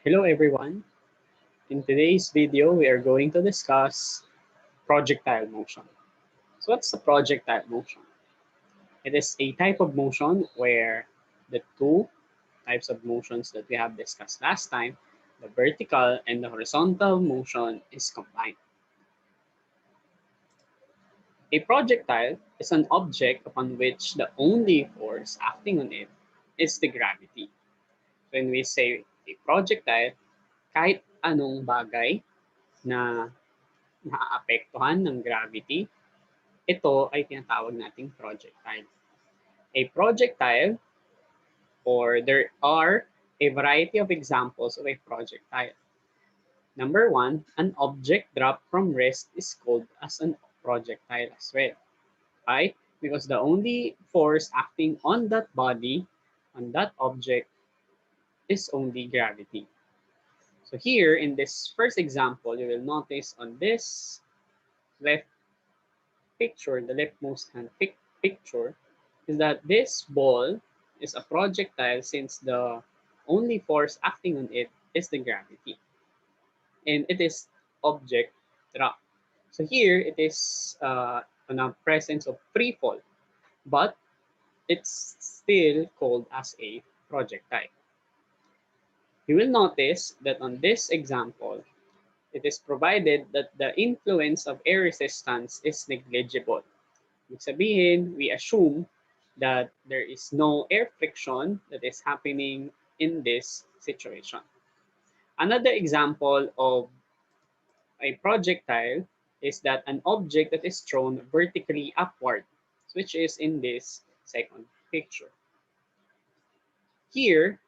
Hello everyone. In today's video, we are going to discuss projectile motion. So what's the projectile motion? It is a type of motion where the two types of motions that we have discussed last time, the vertical and the horizontal motion, is combined. A projectile is an object upon which the only force acting on it is the gravity. When we say a projectile, kahit anong bagay na naaapektuhan ng gravity, ito ay tinatawag nating projectile. A projectile, or there are a variety of examples of a projectile. Number one, an object dropped from rest is called as a projectile as well. Why? Because the only force acting on that body, on that object, is only gravity. So here in this first example, you will notice on this left picture, the leftmost hand picture, is that this ball is a projectile since the only force acting on it is the gravity. And it is object drop. So here it is on a presence of free fall, but it's still called as a projectile. You will notice that on this example, it is provided that the influence of air resistance is negligible. Ibig sabihin, we assume that there is no air friction that is happening in this situation. Another example of a projectile is that an object that is thrown vertically upward, which is in this second picture. Here,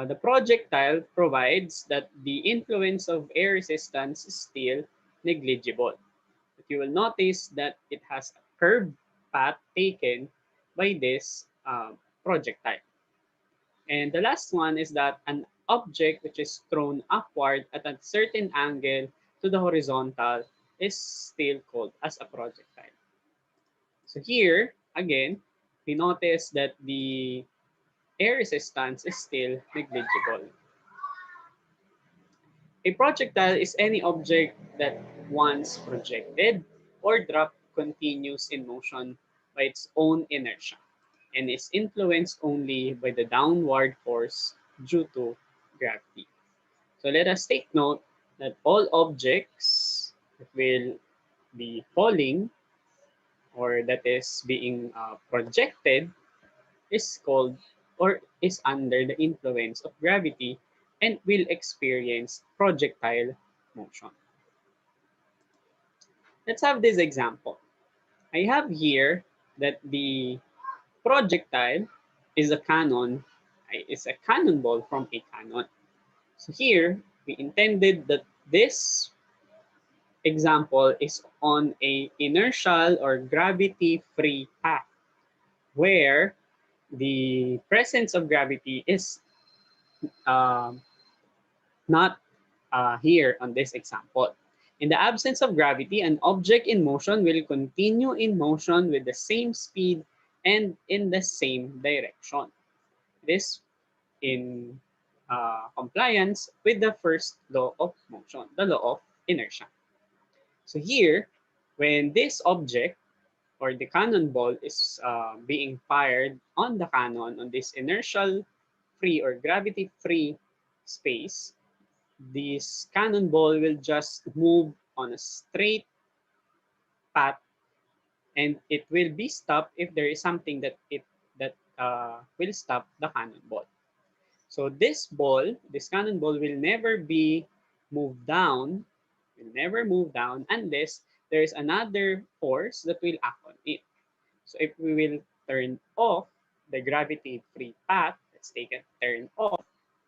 the projectile provides that the influence of air resistance is still negligible. But you will notice that it has a curved path taken by this projectile. And the last one is that an object which is thrown upward at a certain angle to the horizontal is still called as a projectile. So here, again, we notice that the air resistance is still negligible. A projectile is any object that once projected or dropped continues in motion by its own inertia and is influenced only by the downward force due to gravity. So let us take note that all objects that will be falling or that is being projected is called or is under the influence of gravity and will experience projectile motion. Let's have this example. I have here that the projectile is a cannon, is a cannonball from a cannon. So here, we intended that this example is on a inertial or gravity-free path where the presence of gravity is um, not here on this example. In the absence of gravity, an object in motion will continue in motion with the same speed and in the same direction. This in compliance with the first law of motion, the law of inertia. So here, when this object or the cannonball is being fired on the cannon on this inertial free or gravity free space, this cannonball will just move on a straight path and it will be stopped if there is something that will stop the cannonball. So this cannonball will never be moved down, unless there is another force that will act on it. So if we will turn off the gravity-free path, let's take a turn off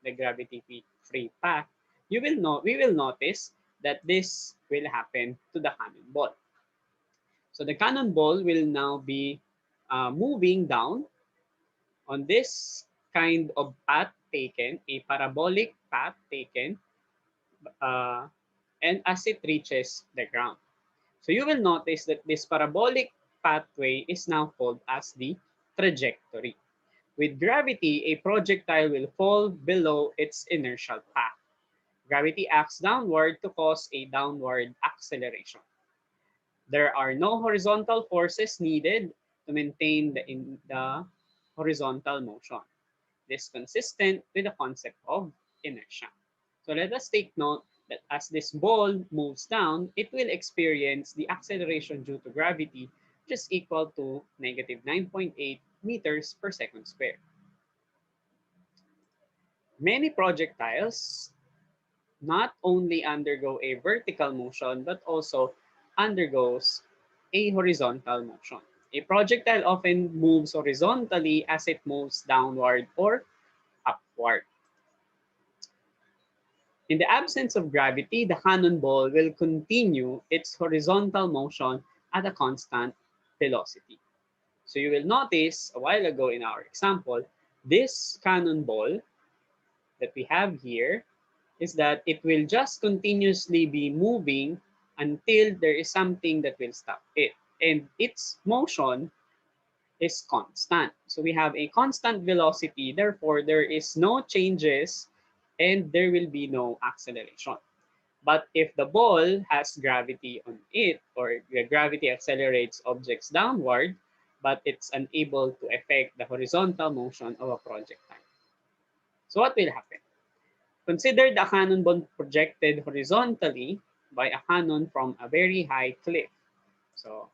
the gravity-free path, we will notice that this will happen to the cannonball. So the cannonball will now be moving down on this kind of path taken, a parabolic path taken, uh, and as it reaches the ground. So you will notice that this parabolic pathway is now called as the trajectory, With gravity, a projectile will fall below its inertial path. Gravity acts downward to cause a downward acceleration. There are no horizontal forces needed to maintain the horizontal motion. This is consistent with the concept of inertia. So let us take note that as this ball moves down, it will experience the acceleration due to gravity, which is equal to negative 9.8 meters per second squared. Many projectiles not only undergo a vertical motion, but also undergoes a horizontal motion. A projectile often moves horizontally as it moves downward or upward. In the absence of gravity, the cannonball will continue its horizontal motion at a constant velocity. So you will notice a while ago in our example, this cannonball that we have here is that it will just continuously be moving until there is something that will stop it. And its motion is constant. So we have a constant velocity, therefore there is no changes and there will be no acceleration. But if the ball has gravity on it, or the gravity accelerates objects downward, but it's unable to affect the horizontal motion of a projectile. So what will happen? Consider the cannonball projected horizontally by a cannon from a very high cliff. So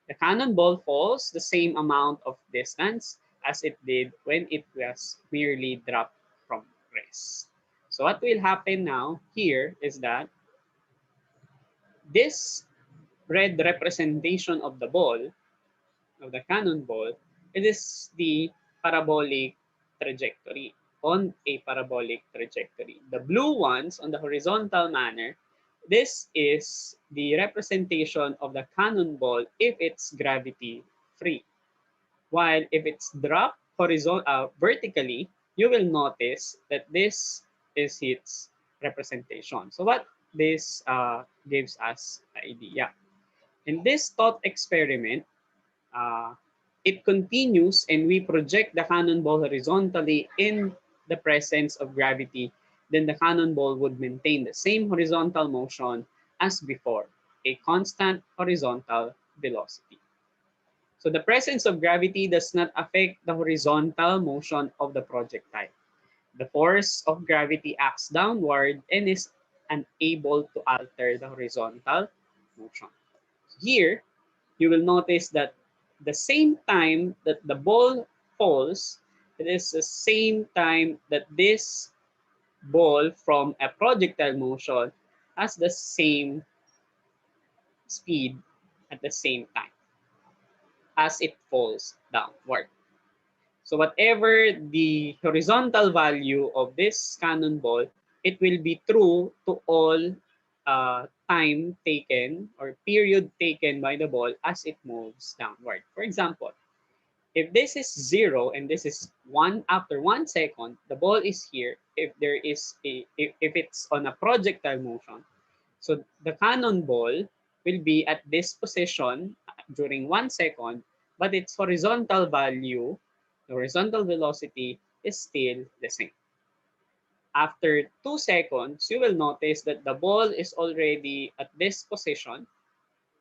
the cannonball falls the same amount of distance as it did when it was merely dropped from rest. So what will happen now here is that this red representation of the ball, of the cannonball, it is the parabolic trajectory, on a parabolic trajectory. The blue ones on the horizontal manner, this is the representation of the cannonball if it's gravity free. While if it's dropped vertically, you will notice that this is its representation. So what this gives us an idea. In this thought experiment, uh, it continues and we project the cannonball horizontally in the presence of gravity, then the cannonball would maintain the same horizontal motion as before, a constant horizontal velocity. So the presence of gravity does not affect the horizontal motion of the projectile. The force of gravity acts downward and is unable to alter the horizontal motion. Here, you will notice that the same time that the ball falls, it is the same time that this ball from a projectile motion has the same speed at the same time as it falls downward. So whatever the horizontal value of this cannonball, it will be true to all time taken or period taken by the ball as it moves downward. For example, if this is 0 and this is 1 after 1 second, the ball is here. If there is if it's on a projectile motion, so the cannonball will be at this position during 1 second, but its horizontal value, the horizontal velocity, is still the same. After 2 seconds, you will notice that the ball is already at this position,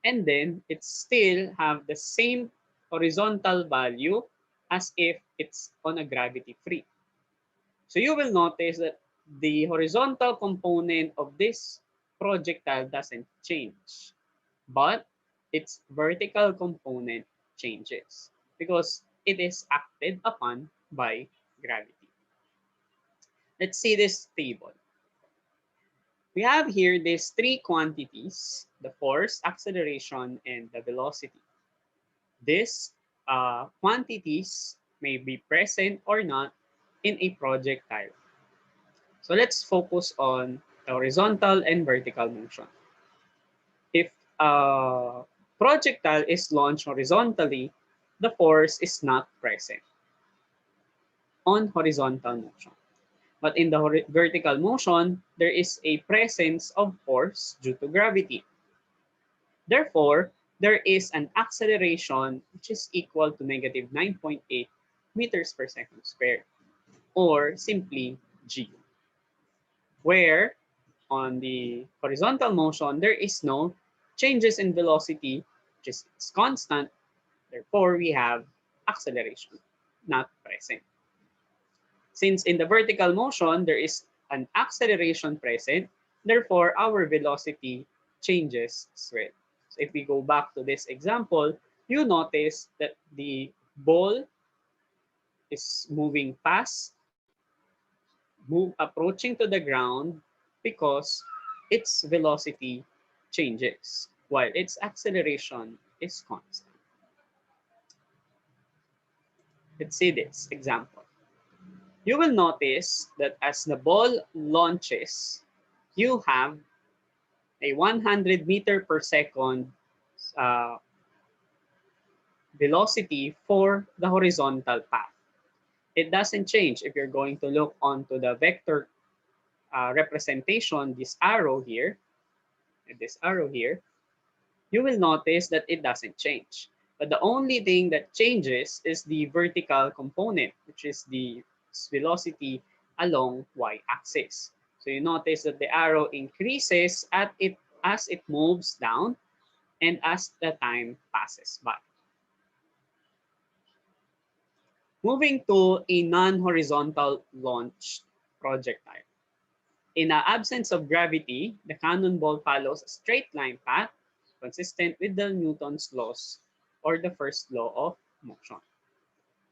and then it still have the same horizontal value as if it's on a gravity free. So you will notice that the horizontal component of this projectile doesn't change, but its vertical component changes because it is acted upon by gravity. Let's see this table. We have here these three quantities: the force, acceleration, and the velocity. These quantities may be present or not in a projectile. So let's focus on the horizontal and vertical motion. If a projectile is launched horizontally, the force is not present on horizontal motion. But in the vertical motion, there is a presence of force due to gravity. Therefore, there is an acceleration which is equal to negative 9.8 meters per second squared, or simply g, where on the horizontal motion, there is no changes in velocity, just it's constant. Therefore, we have acceleration not present. Since in the vertical motion, there is an acceleration present, therefore, our velocity changes as well. So if we go back to this example, you notice that the ball is moving fast, approaching to the ground because its velocity changes while its acceleration is constant. Let's see this example. You will notice that as the ball launches, you have a 100 meter per second uh, velocity for the horizontal path. It doesn't change if you're going to look onto the vector representation, this arrow here, you will notice that it doesn't change. But the only thing that changes is the vertical component, which is the velocity along y-axis. So you notice that the arrow increases as it moves down and as the time passes by. Moving to a non-horizontal launch projectile. In the absence of gravity, the cannonball follows a straight line path consistent with the Newton's laws or the first law of motion.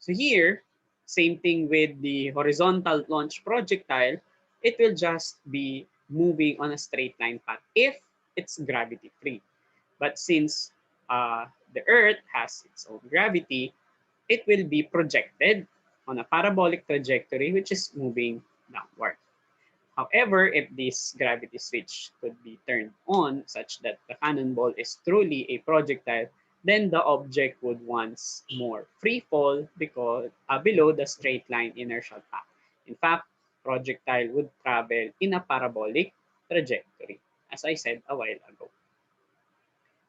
So here, same thing with the horizontal launch projectile, it will just be moving on a straight line path if it's gravity free. But since the Earth has its own gravity, it will be projected on a parabolic trajectory which is moving downward. However, if this gravity switch could be turned on such that the cannonball is truly a projectile, then the object would once more free fall because below the straight line inertial path. In fact, projectile would travel in a parabolic trajectory, as I said a while ago.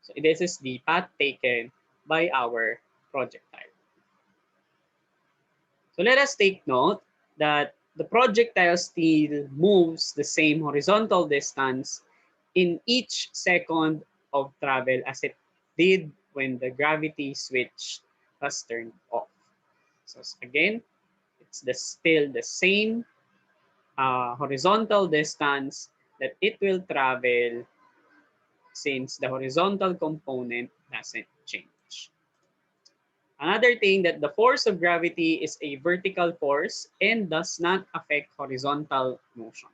So this is the path taken by our projectile. So let us take note that the projectile still moves the same horizontal distance in each second of travel as it did when the gravity switch was turned off. So again, it's still the same horizontal distance that it will travel since the horizontal component doesn't change. Another thing that the force of gravity is a vertical force and does not affect horizontal motion.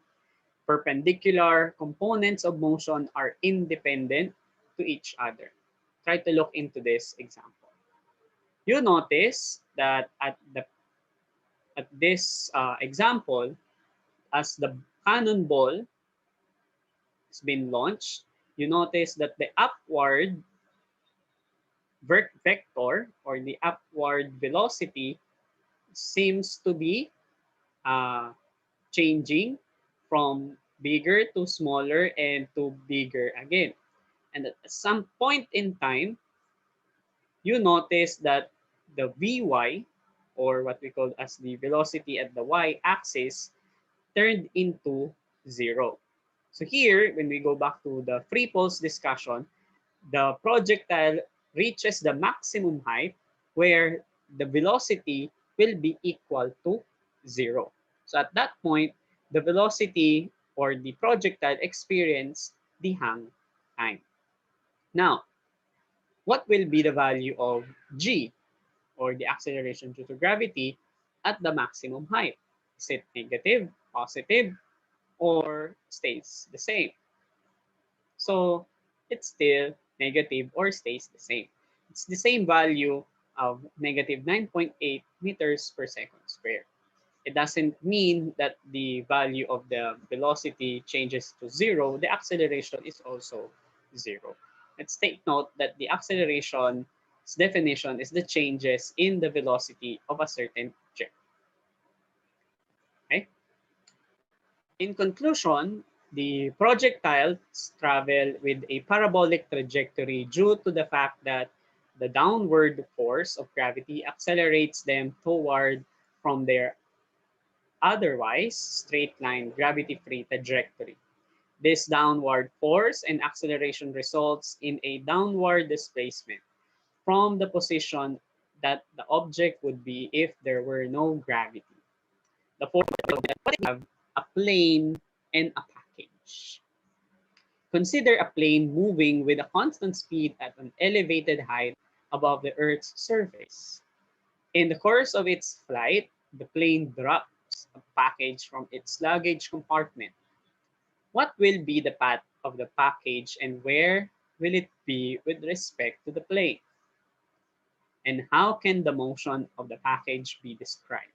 Perpendicular components of motion are independent to each other. Try to look into this example. You notice that at this example, as the cannonball has been launched, you notice that the upward vector or the upward velocity seems to be uh, changing from bigger to smaller and to bigger again. And at some point in time, you notice that the Vy, or what we call as the velocity at the y-axis, turned into 0. So here, when we go back to the free pulse discussion, the projectile reaches the maximum height where the velocity will be equal to 0. So at that point, the velocity or the projectile experience the hang time. Now, what will be the value of g, or the acceleration due to gravity, at the maximum height? Is it negative, positive, or stays the same? So it's still negative or stays the same. It's the same value of negative 9.8 meters per second squared. It doesn't mean that the value of the velocity changes to 0. The acceleration is also 0. Let's take note that the acceleration's definition is the changes in the velocity of a certain object. Okay? In conclusion, the projectiles travel with a parabolic trajectory due to the fact that the downward force of gravity accelerates them toward from their otherwise straight line gravity-free trajectory. This downward force and acceleration results in a downward displacement from the position that the object would be if there were no gravity. The force of that have a plane and a package. Consider a plane moving with a constant speed at an elevated height above the Earth's surface. In the course of its flight, the plane drops a package from its luggage compartment. What will be the path of the package and where will it be with respect to the plane? And how can the motion of the package be described?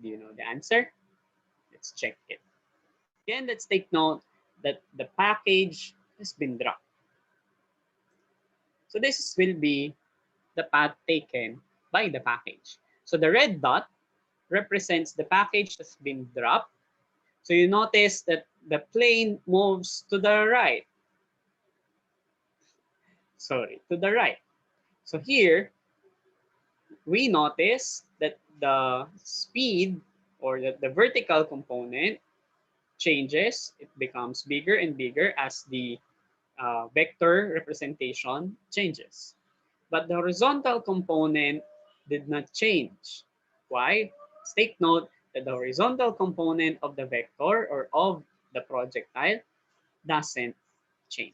Do you know the answer? Let's check it. Again, let's take note that the package has been dropped. So this will be the path taken by the package. So the red dot represents the package that's been dropped. So you notice that the plane moves to the right. Sorry, to the right. So here, we notice that the speed or the vertical component changes. It becomes bigger and bigger as the vector representation changes. But the horizontal component did not change. Why? Take note that the horizontal component of the vector or of the projectile doesn't change.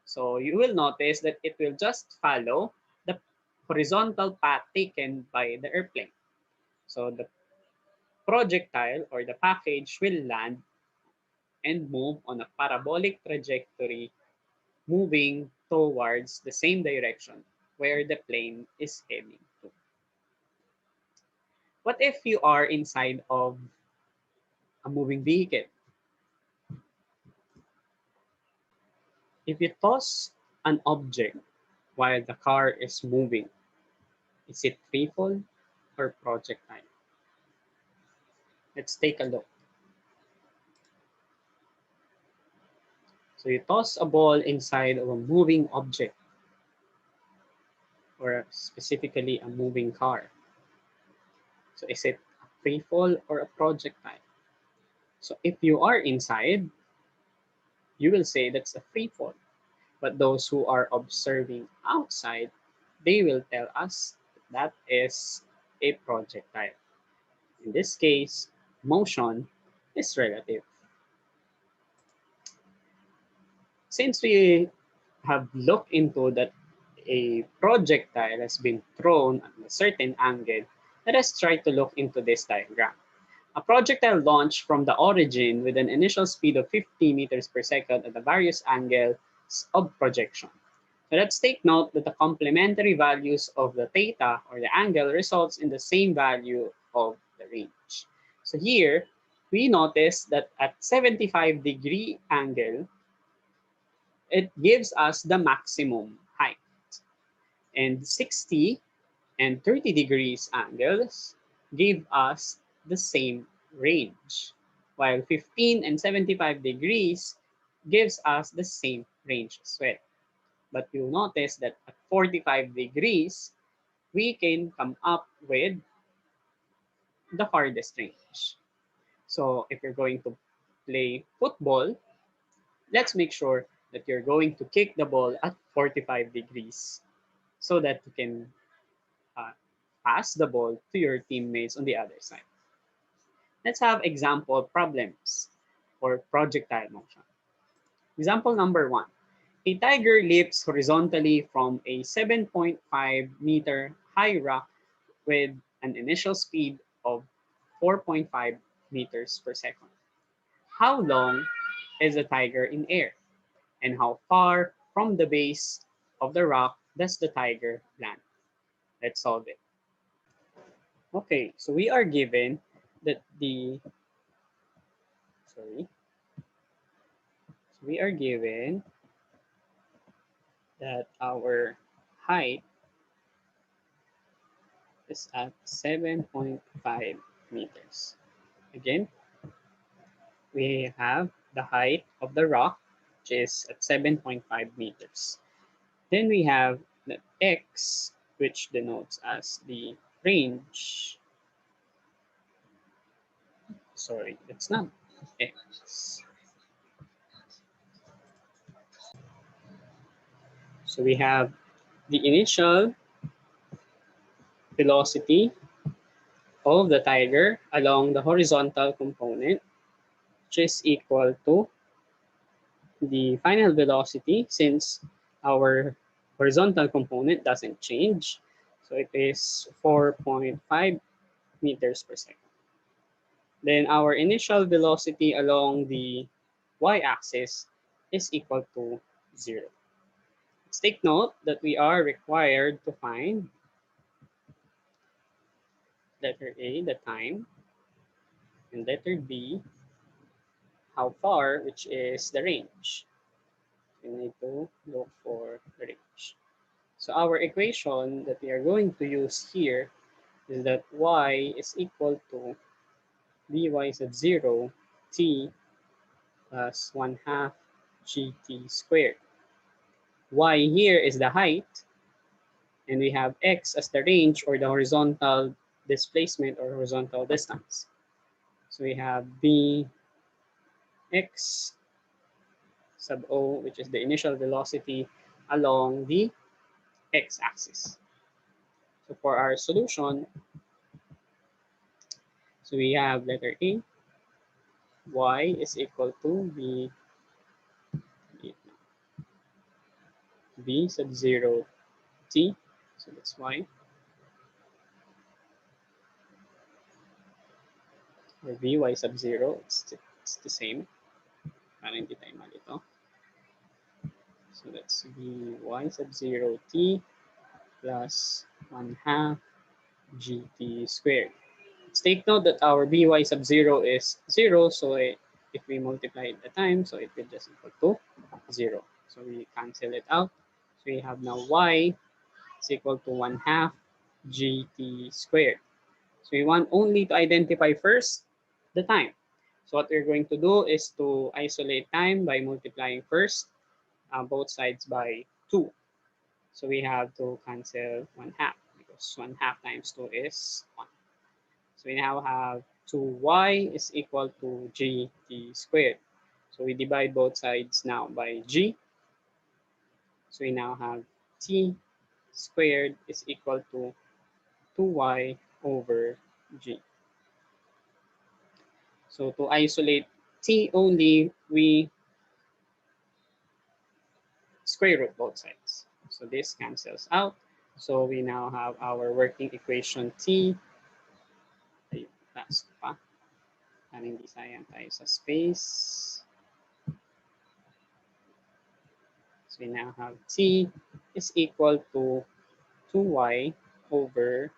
So you will notice that it will just follow the horizontal path taken by the airplane. So the projectile or the package will land and move on a parabolic trajectory moving towards the same direction where the plane is heading to. What if you are inside of a moving vehicle? If you toss an object while the car is moving, is it free fall or projectile? Let's take a look. So you toss a ball inside of a moving object, or specifically a moving car. So is it a free fall or a projectile? So if you are inside, you will say that's a free fall. But those who are observing outside, they will tell us that is a projectile. In this case, motion is relative. Since we have looked into that a projectile has been thrown at a certain angle, let us try to look into this diagram. A projectile launched from the origin with an initial speed of 50 meters per second at the various angles of projection. So let's take note that the complementary values of the theta or the angle results in the same value of the range. So here, we notice that at 75-degree angle, it gives us the maximum height. And 60 and 30 degrees angles give us the same range, while 15 and 75 degrees gives us the same range as well. But you'll notice that at 45 degrees, we can come up with the farthest range. So if you're going to play football, let's make sure that you're going to kick the ball at 45 degrees so that you can uh, pass the ball to your teammates on the other side. Let's have example problems for projectile motion. Example number 1. A tiger leaps horizontally from a 7.5-meter high rock with an initial speed of 4.5 meters per second. How long is the tiger in air? And how far from the base of the rock does the tiger land? Let's solve it. Okay, so we are given that we are given that our height is at 7.5 meters. Again, we have the height of the rock, which is at 7.5 meters. Then we have that x, which denotes as the range, sorry, it's not x. So we have the initial velocity of the tiger along the horizontal component, which is equal to the final velocity since our horizontal component doesn't change. So it is 4.5 meters per second. Then our initial velocity along the y-axis is equal to 0. Let's take note that we are required to find letter A, the time, and letter B, how far, which is the range. We need to look for the range. So our equation that we are going to use here is that y is equal to dy sub 0 t plus 1/2 gt squared. Y here is the height, and we have x as the range or the horizontal displacement or horizontal distance. So we have bx sub o, which is the initial velocity along the x-axis. So for our solution, so we have letter A, y is equal to b sub 0 t, so that's y, or vy sub 0, it's the same, para hindi tayo malito. So that's vy sub 0 t plus 1/2 gt squared. Let's take note that our by sub 0 is 0, so if we multiply it the time, so it will just equal to 0. So we cancel it out. So we have now y is equal to 1/2 gt squared. So we want only to identify first the time. So what we're going to do is to isolate time by multiplying first both sides by 2. So we have to cancel 1/2 because 1/2 times 2 is 1. So we now have 2y is equal to gt squared. So we divide both sides now by g. So we now have t squared is equal to 2y over g. So to isolate t only, we square root both sides. So this cancels out. So we now have our working equation t. Ayun, taas ko pa. Para hindi sayang tayo sa space. So we now have t is equal to 2y over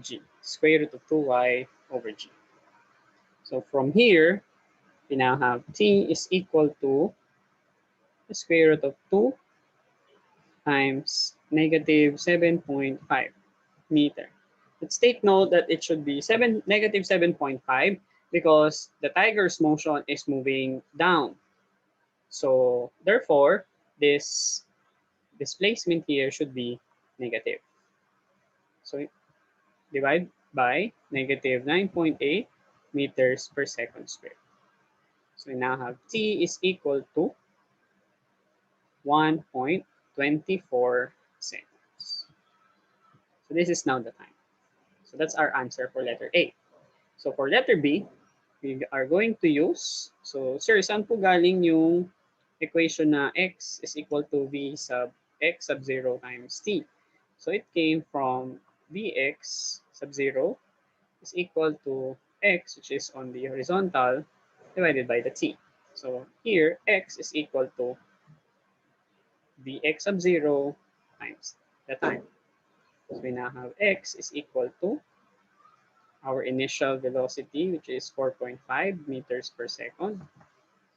g. Square root of 2y over g. So from here, we now have t is equal to the square root of 2 times negative 7.5 meter. Let's take note that it should be negative 7.5 because the tiger's motion is moving down. So therefore, this displacement here should be negative. So divide by negative 9.8 meters per second squared. So we now have t is equal to 1.24 seconds. So this is now the time. So that's our answer for letter A. So for letter B, we are going to use, so sir, saan po galing yung equation na x is equal to v sub x sub 0 times t? So it came from vx sub 0 is equal to x, which is on the horizontal, divided by the t. So here, x is equal to vx sub 0 times the time. So we now have x is equal to our initial velocity, which is 4.5 meters per second,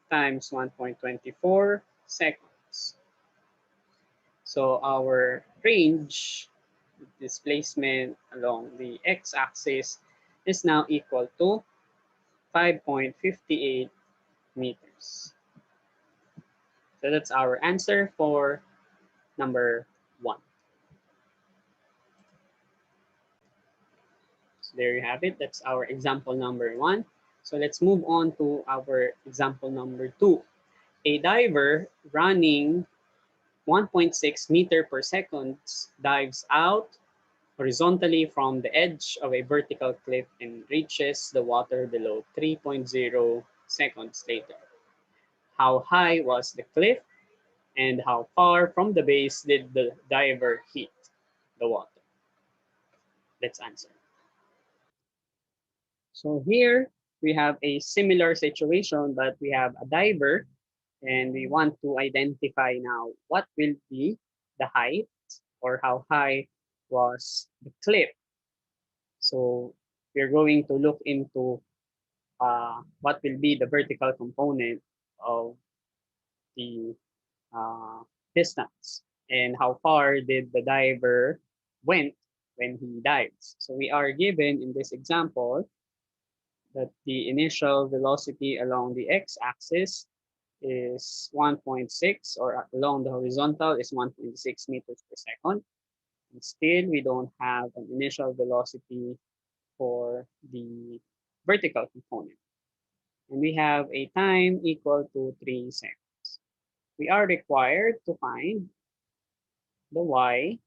times 1.24 seconds. So our range displacement along the x-axis is now equal to 5.58 meters. So that's our answer for number 1. there you have it. That's our example number 1. So let's move on to our example number 2. A diver running 1.6 meter per second dives out horizontally from the edge of a vertical cliff and reaches the water below 3.0 seconds later. How high was the cliff and how far from the base did the diver hit the water? Let's answer. So here we have a similar situation, but we have a diver and we want to identify now what will be the height or how high was the cliff. So we're going to look into what will be the vertical component of the uh, distance and how far did the diver went when he dives. So we are given in this example that the initial velocity along the x-axis is 1.6 or along the horizontal is 1.6 meters per second. And still, we don't have an initial velocity for the vertical component. And we have a time equal to 3 seconds. We are required to find the y,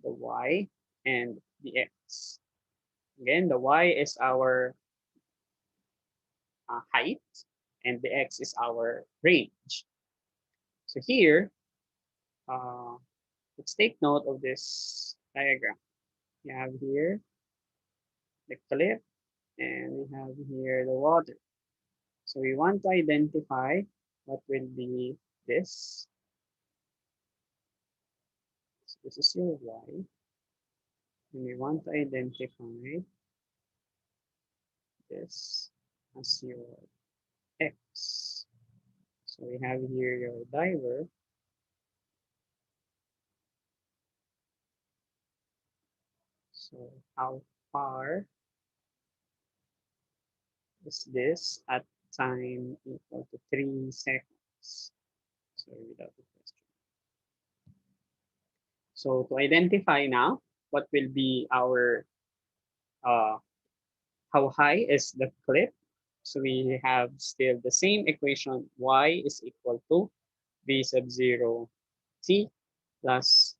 the y and the x. Again, the y is our height and the x is our range. So here, uh, let's take note of this diagram. We have here the cliff and we have here the water. So we want to identify what will be this. So this is your y. And we want to identify this as your x. So we have here your diver. So how far is this at time equal to 3 seconds? Sorry, without the question. So to identify now, what will be our, how high is the cliff? So we have still the same equation, y is equal to v sub 0 t plus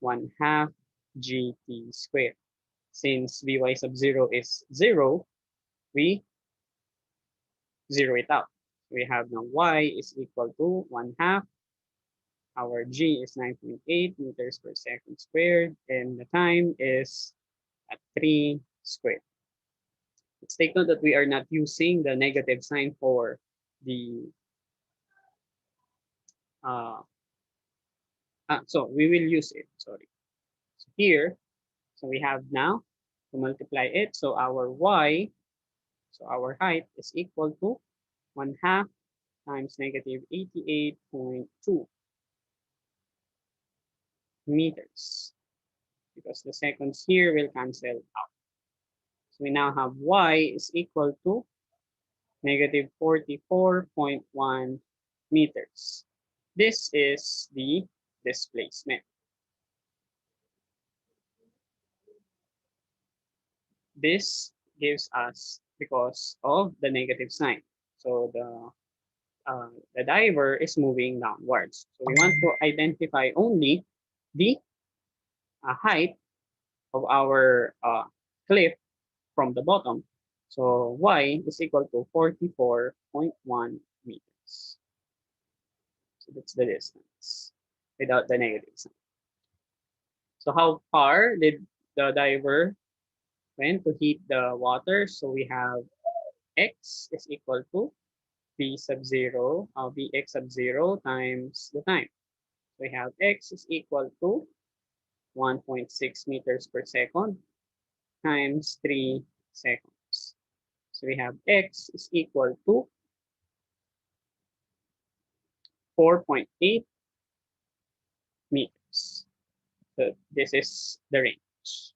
1/2 gt squared. Since vy sub 0 is 0, we zero it out. We have now y is equal to 1/2. Our g is 9.8 meters per second squared, and the time is at 3 squared. Let's take note that we are not using the negative sign for the uh, so we will use it, sorry. So here, so we have now to multiply it. So our y, so our height is equal to 1/2 times negative 88.2 meters, because the seconds here will cancel out. So we now have y is equal to negative 44.1 meters. This is the displacement. This gives us because of the negative sign. So the diver is moving downwards. So we want to identify only the height of our cliff from the bottom. So y is equal to 44.1 meters. So that's the distance without the negative sign. So how far did the diver went to hit the water? So we have x is equal to v sub 0, vx sub 0 times the time. We have x is equal to 1.6 meters per second times 3 seconds. So we have x is equal to 4.8 meters. So this is the range.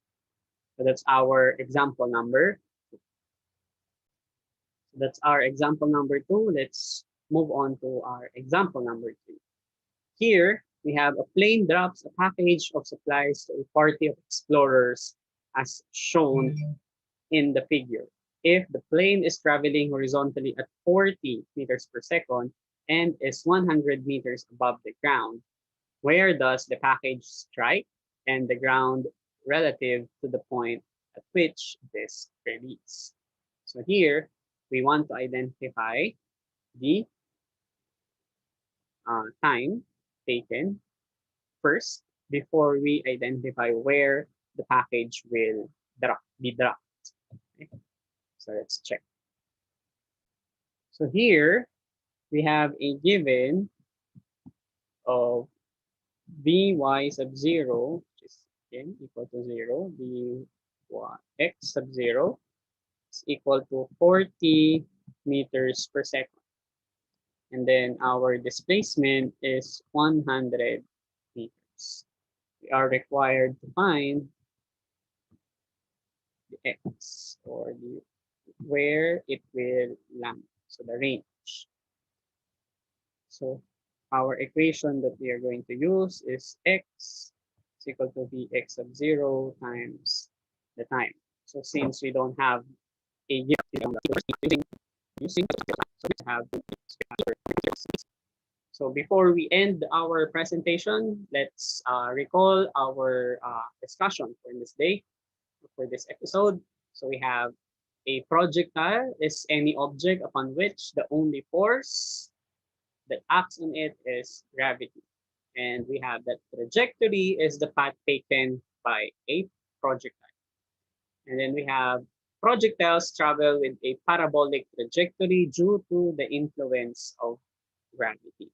So that's our example number. So that's our example number 2. Let's move on to our example number 3. Here, We have a plane drops a package of supplies to a party of explorers as shown in the figure. If the plane is traveling horizontally at 40 meters per second and is 100 meters above the ground, where does the package strike and the ground relative to the point at which this release? So here, we want to identify the time taken first before we identify where the package will be dropped. Okay? So let's check. So here we have a given of Vy sub 0, which is again equal to 0, Vx sub 0 is equal to 40 meters per second. And then our displacement is 100 meters. We are required to find the x, or the where it will land, so the range. So our equation that we are going to use is x is equal to Vx of 0 times the time. So since we don't have a given using so we have so before we end our presentation, let's recall our discussion for this day, for this episode. So we have a projectile is any object upon which the only force that acts on it is gravity. And we have that trajectory is the path taken by a projectile. And then we have projectiles travel with a parabolic trajectory due to the influence of gravity.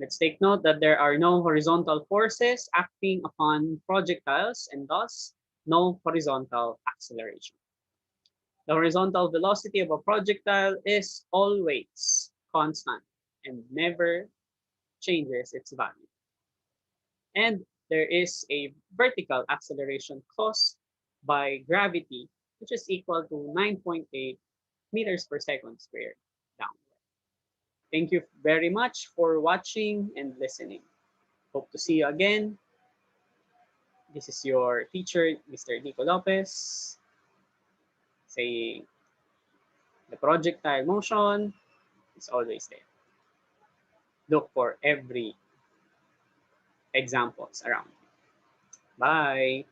Let's take note that there are no horizontal forces acting upon projectiles and thus no horizontal acceleration. The horizontal velocity of a projectile is always constant and never changes its value. And there is a vertical acceleration caused by gravity, which is equal to 9.8 meters per second squared downward. Thank you very much for watching and listening. Hope to see you again. This is your teacher, Mr. Nico Lopez, saying the projectile motion is always there. Look for every examples around you. Bye.